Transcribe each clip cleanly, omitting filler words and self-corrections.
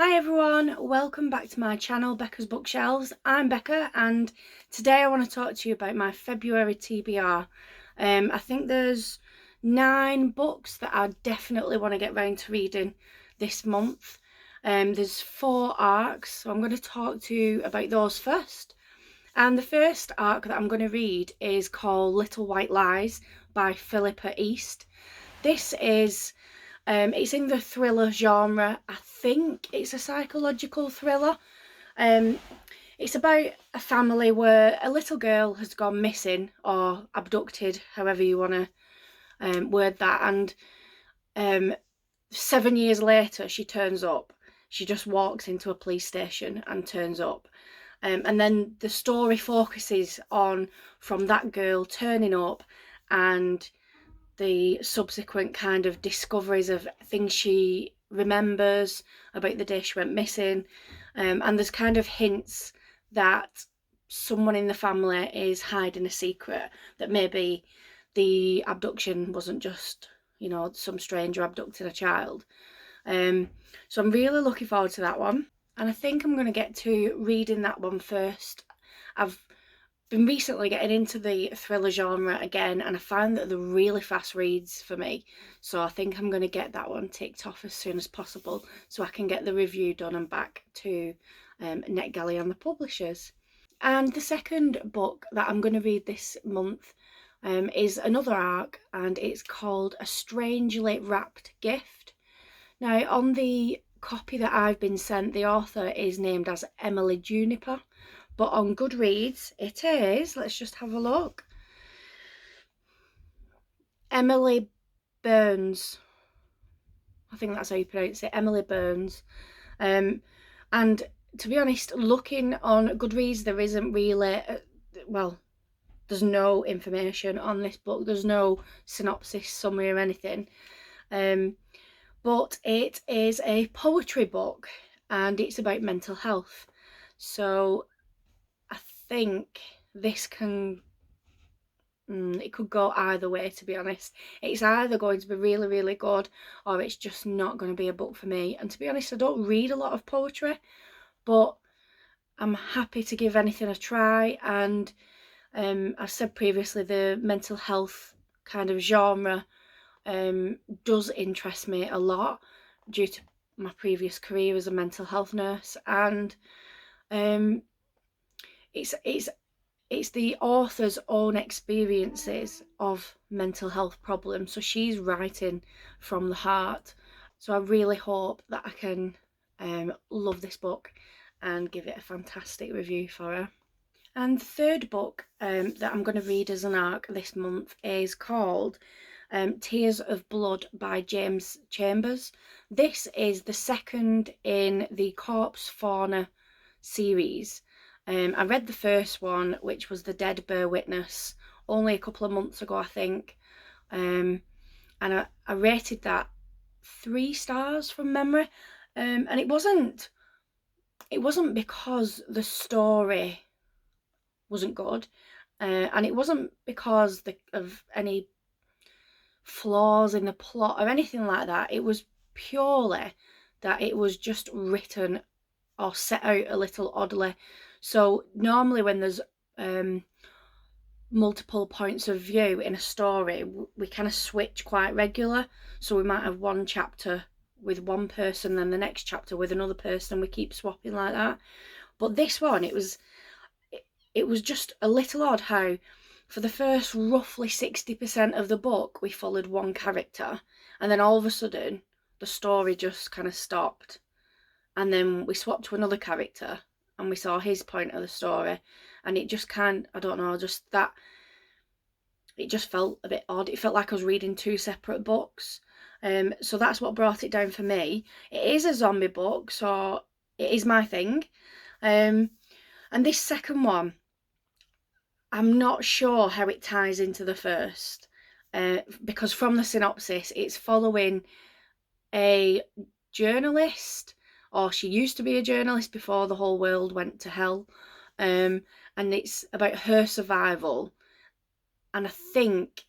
Hi everyone, welcome back to my channel, Bekah's Bookshelves. I'm Bekah and today I want to talk to you about my February TBR. I think there's 9 books that I definitely want to get round to reading this month. There's 4 arcs, so I'm going to talk to you about those first. And the first arc that I'm going to read is called Little White Lies by Philippa East. This is it's in the thriller genre. I think it's a psychological thriller. It's about a family where a little girl has gone missing or abducted, however you want to word that, and 7 years later she turns up. She just walks into a police station and turns up. And then the story focuses on from that girl turning up and the subsequent kind of discoveries of things she remembers about the day she went missing. And there's kind of hints that someone in the family is hiding a secret, that maybe the abduction wasn't just, some stranger abducting a child. So I'm really looking forward to that one. And I think I'm going to get to reading that one first. I've been recently getting into the thriller genre again, and I find that they're really fast reads for me, so I think I'm going to get that one ticked off as soon as possible so I can get the review done and back to NetGalley and the publishers. And the second book that I'm going to read this month is another arc, and it's called A Strangely Wrapped Gift. Now, on the copy that I've been sent, the author is named as Emily Juniper, but on Goodreads it is, let's just have a look, Emily Burns. I think that's how you pronounce it, Emily Burns. And to be honest, looking on Goodreads, there isn't really, there's no information on this book. There's no synopsis, summary or anything. But it is a poetry book and it's about mental health. So I think this it could go either way, to be honest. It's either going to be really, really good, or it's just not going to be a book for me. And to be honest, I don't read a lot of poetry, but I'm happy to give anything a try. And I've said previously, the mental health kind of genre does interest me a lot due to my previous career as a mental health nurse. And it's the author's own experiences of mental health problems, so she's writing from the heart. So I really hope that I can love this book and give it a fantastic review for her. And the third book that I'm going to read as an arc this month is called Tears of Blood by James Chambers. This is the second in the Corpse Fauna series. I read the first one, which was The Dead Bear Witness, only a couple of months ago, I think. And I rated that 3 stars from memory. And it wasn't because the story wasn't good. And it wasn't because of any flaws in the plot or anything like that. It was purely that it was just written or set out a little oddly. So normally when there's multiple points of view in a story, we kind of switch quite regular. So we might have one chapter with one person, then the next chapter with another person, and we keep swapping like that. But this one, it was just a little odd how for the first roughly 60% of the book we followed one character, and then all of a sudden the story just kind of stopped, and then we swapped to another character and we saw his point of the story, and it just I don't know, just that it just felt a bit odd. It felt like I was reading 2 separate books. So that's what brought it down for me. It is a zombie book, so it is my thing. And this second one, I'm not sure how it ties into the first, because from the synopsis it's following a journalist, or she used to be a journalist before the whole world went to hell, and it's about her survival. And I think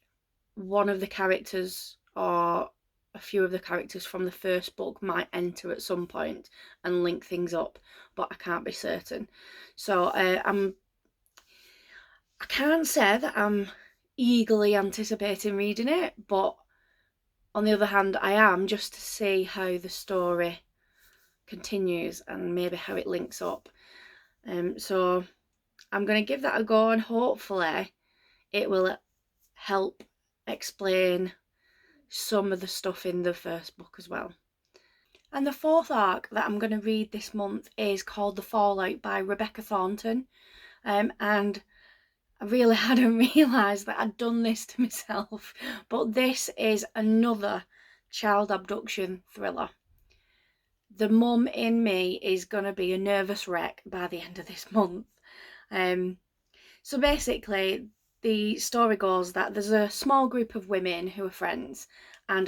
one of the characters, or a few of the characters from the first book might enter at some point and link things up, but I can't be certain. So I can't say that I'm eagerly anticipating reading it, but on the other hand, I am, just to see how the story continues and maybe how it links up. So I'm going to give that a go, and hopefully it will help explain some of the stuff in the first book as well. And the fourth arc that I'm going to read this month is called The Fallout by Rebecca Thornton. And I really hadn't realised that I'd done this to myself, but this is another child abduction thriller. The mum in me is going to be a nervous wreck by the end of this month. So basically, the story goes that there's a small group of women who are friends, and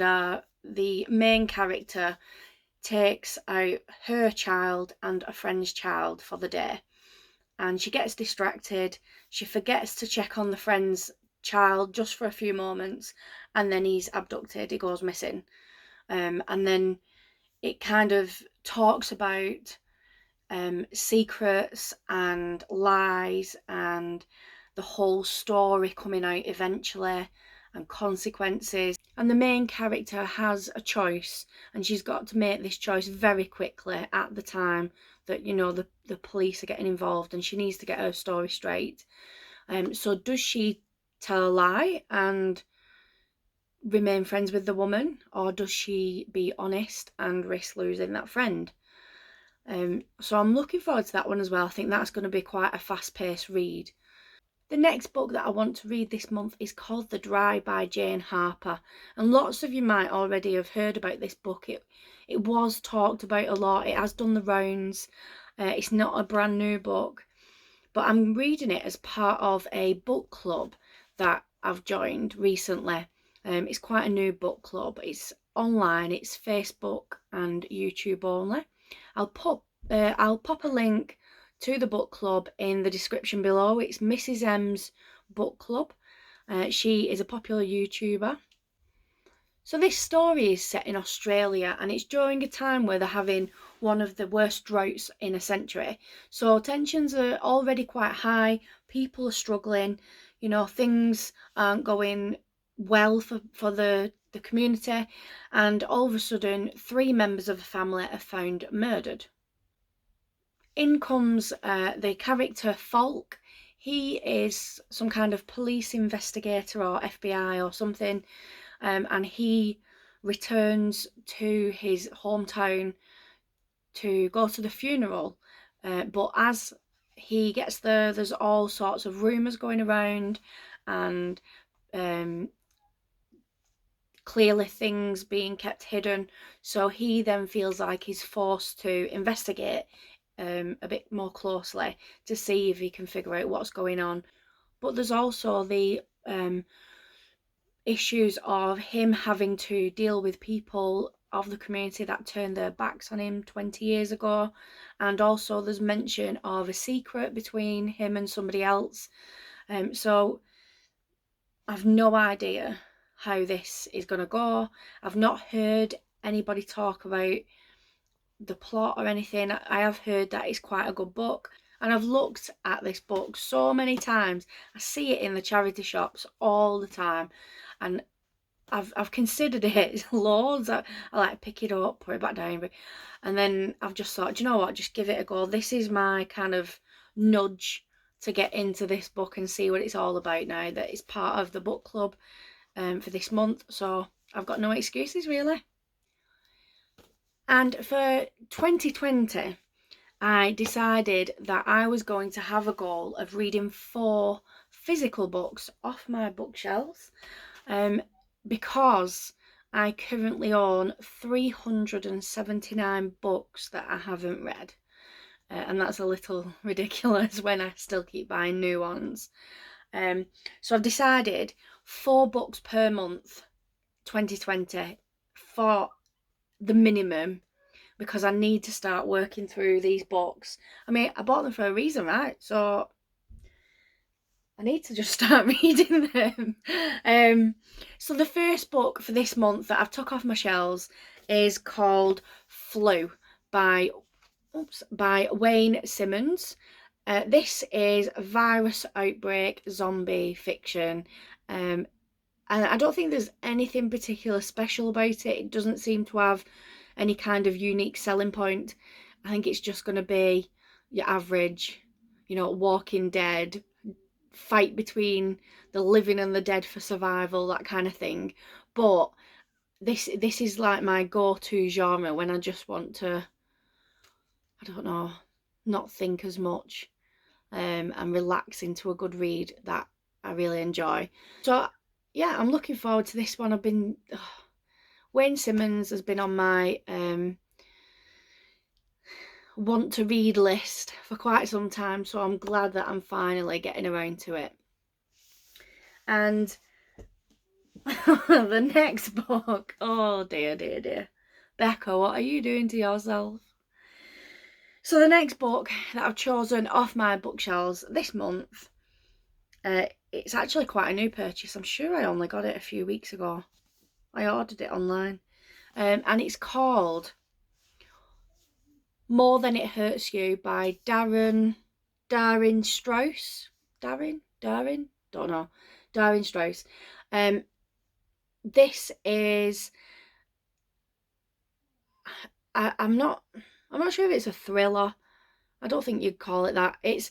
the main character takes out her child and a friend's child for the day. And she gets distracted. She forgets to check on the friend's child just for a few moments, and then he's abducted. He goes missing. And then it kind of talks about secrets and lies and the whole story coming out eventually and consequences. And the main character has a choice, and she's got to make this choice very quickly at the time that, you know, the police are getting involved, and she needs to get her story straight. So does she tell a lie and remain friends with the woman, or does she be honest and risk losing that friend? So I'm looking forward to that one as well. I think that's going to be quite a fast-paced read. The next book that I want to read this month is called The Dry by Jane Harper, and lots of you might already have heard about this book. It was talked about a lot. It has done the rounds. It's not a brand new book, but I'm reading it as part of a book club that I've joined recently. It's quite a new book club. It's online. It's Facebook and YouTube only. I'll pop a link to the book club in the description below. It's Mrs. M's book club. She is a popular YouTuber. So this story is set in Australia, and it's during a time where they're having one of the worst droughts in a century. So tensions are already quite high. People are struggling. You know, things aren't going well for the community. And all of a sudden, 3 members of the family are found murdered. In comes the character Falk. He is some kind of police investigator or FBI or something, and he returns to his hometown to go to the funeral. But as he gets there, there's all sorts of rumours going around, and clearly things being kept hidden. So he then feels like he's forced to investigate a bit more closely to see if he can figure out what's going on. But there's also the issues of him having to deal with people of the community that turned their backs on him 20 years ago, and also there's mention of a secret between him and somebody else. So I've no idea how this is going to go. I've not heard anybody talk about the plot or anything. I have heard that it's quite a good book, and I've looked at this book so many times. I see it in the charity shops all the time, and I've considered it loads. I like pick it up, put it back down, and then I've just thought, do you know what, just give it a go. This is my kind of nudge to get into this book and see what it's all about now that it's part of the book club for this month. So I've got no excuses really. And for 2020, I decided that I was going to have a goal of reading 4 physical books off my bookshelves, because I currently own 379 books that I haven't read. And that's a little ridiculous when I still keep buying new ones. So I've decided 4 books per month, 2020, for the minimum, because I need to start working through these books. I mean, I bought them for a reason, right? So I need to just start reading them. So the first book for this month that I've took off my shelves is called Flu by Wayne Simmons. This is virus outbreak zombie fiction. And I don't think there's anything particular special about it. It doesn't seem to have any kind of unique selling point. I think it's just going to be your average, Walking Dead, fight between the living and the dead for survival, that kind of thing. But this is like my go-to genre when I just want to, I don't know, not think as much, and relax into a good read that I really enjoy. So yeah, I'm looking forward to this one. Wayne Simmons has been on my want to read list for quite some time, so I'm glad that I'm finally getting around to it. And the next book, oh dear, Bekah, what are you doing to yourself? So the next book that I've chosen off my bookshelves this month, it's actually quite a new purchase. I'm sure I only got it a few weeks ago. I ordered it online, and it's called More Than It Hurts You by Darin Strauss. Darin? Don't know. Darin Strauss. This is, I'm not sure if it's a thriller. I don't think you'd call it that. It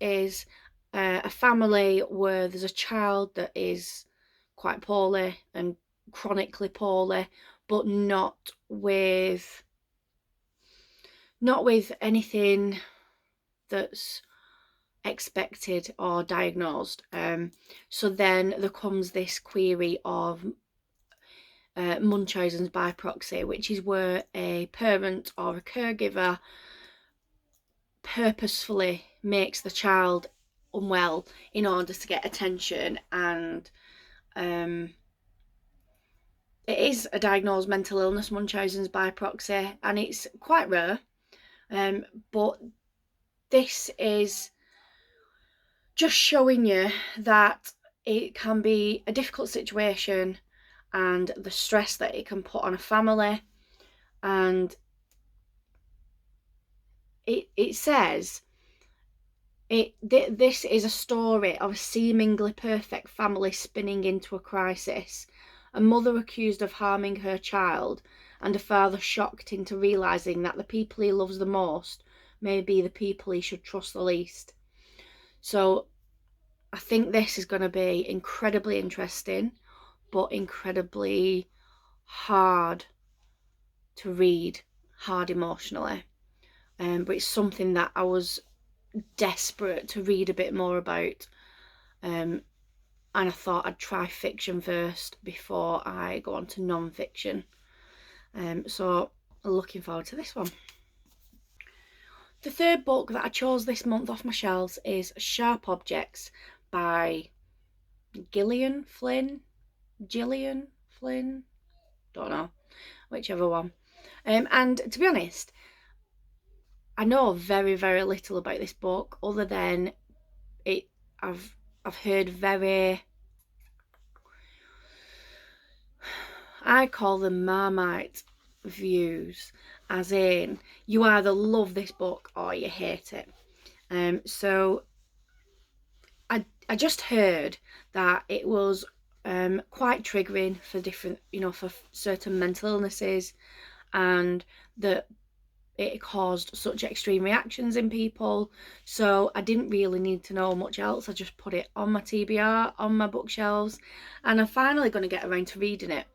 is a family where there's a child that is quite poorly and chronically poorly, but not with anything that's expected or diagnosed. So then there comes this query of Munchausens by proxy, which is where a parent or a caregiver purposefully makes the child unwell in order to get attention, and it is a diagnosed mental illness, Munchausen's by proxy, and it's quite rare, but this is just showing you that it can be a difficult situation and the stress that it can put on a family. And it says this is a story of a seemingly perfect family spinning into a crisis, a mother accused of harming her child, and a father shocked into realising that the people he loves the most may be the people he should trust the least. So I think this is going to be incredibly interesting, but incredibly hard to read, hard emotionally. But it's something that I was desperate to read a bit more about, and I thought I'd try fiction first before I go on to non-fiction. So looking forward to this one. The third book that I chose this month off my shelves is Sharp Objects by Gillian Flynn, don't know, whichever one. And to be honest, I know very, very little about this book, other than I've heard very, I call them Marmite views, as in you either love this book or you hate it. So I just heard that it was quite triggering for different, for certain mental illnesses, and that it caused such extreme reactions in people. So I didn't really need to know much else. I just put it on my TBR, on my bookshelves, and I'm finally going to get around to reading it.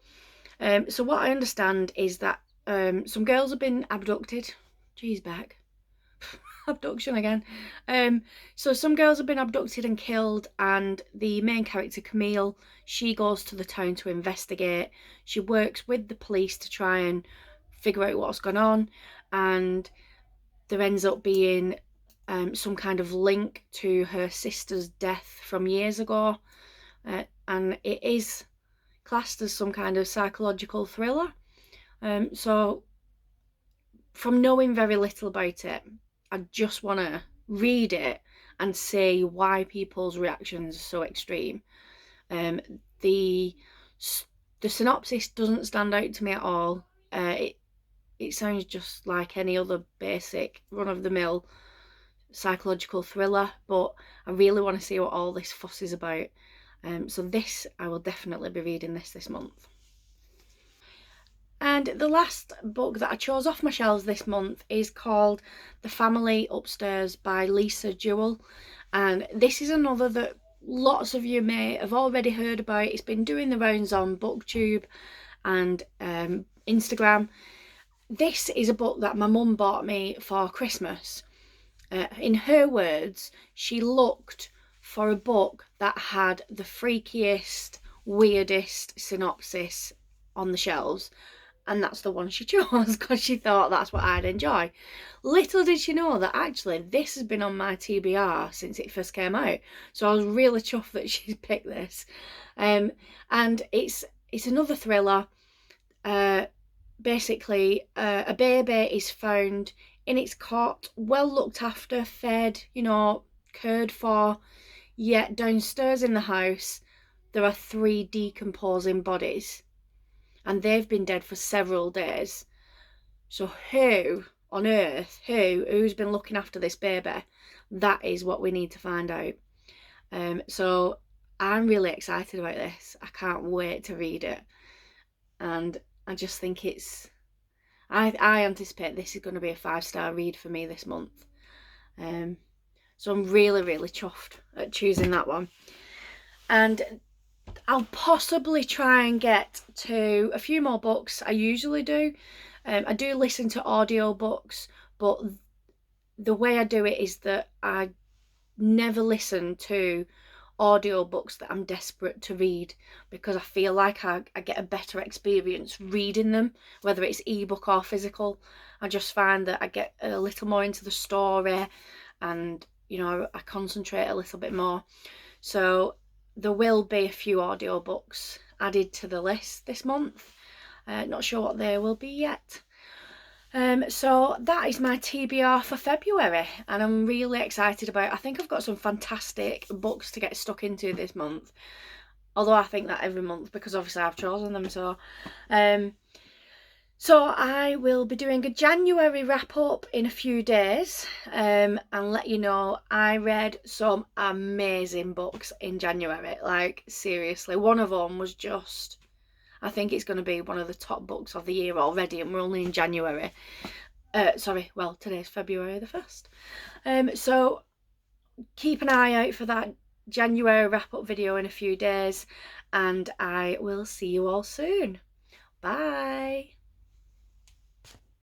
So what I understand is that some girls have been abducted. Geez, Beck. Abduction again. So some girls have been abducted and killed, and the main character, Camille, she goes to the town to investigate. She works with the police to try and figure out what's gone on, and there ends up being some kind of link to her sister's death from years ago, and it is classed as some kind of psychological thriller. So from knowing very little about it, I just want to read it and see why people's reactions are so extreme. The synopsis doesn't stand out to me at all. It sounds just like any other basic run-of-the-mill psychological thriller, but I really want to see what all this fuss is about. So this, I will definitely be reading this month. And the last book that I chose off my shelves this month is called The Family Upstairs by Lisa Jewell. And this is another that lots of you may have already heard about. It's been doing the rounds on BookTube and Instagram. This is a book that my mum bought me for Christmas. In her words, she looked for a book that had the freakiest, weirdest synopsis on the shelves, and that's the one she chose because she thought that's what I'd enjoy. Little did she know that actually this has been on my TBR since it first came out, so I was really chuffed that she'd picked this. And it's another thriller. Basically, a baby is found in its cot, well looked after, fed, cared for, yet downstairs in the house there are 3 decomposing bodies, and they've been dead for several days. So who on earth, who's been looking after this baby? That is what we need to find out. So I'm really excited about this. I can't wait to read it, and I just think I anticipate this is going to be a 5-star read for me this month. So I'm really, really chuffed at choosing that one. And I'll possibly try and get to a few more books. I usually do. I do listen to audiobooks, but the way I do it is that I never listen to audiobooks that I'm desperate to read, because I feel like I get a better experience reading them, whether it's ebook or physical. I just find that I get a little more into the story, and I concentrate a little bit more. So there will be a few audiobooks added to the list this month. Not sure what they will be yet. So that is my TBR for February, and I'm really excited about it. I think I've got some fantastic books to get stuck into this month, although I think that every month because obviously I've chosen them. So I will be doing a January wrap up in a few days, and let you know I read some amazing books in January. Like seriously, one of them was just, I think it's going to be one of the top books of the year already, and we're only in January. Well, today's February the 1st. So keep an eye out for that January wrap-up video in a few days, and I will see you all soon. Bye.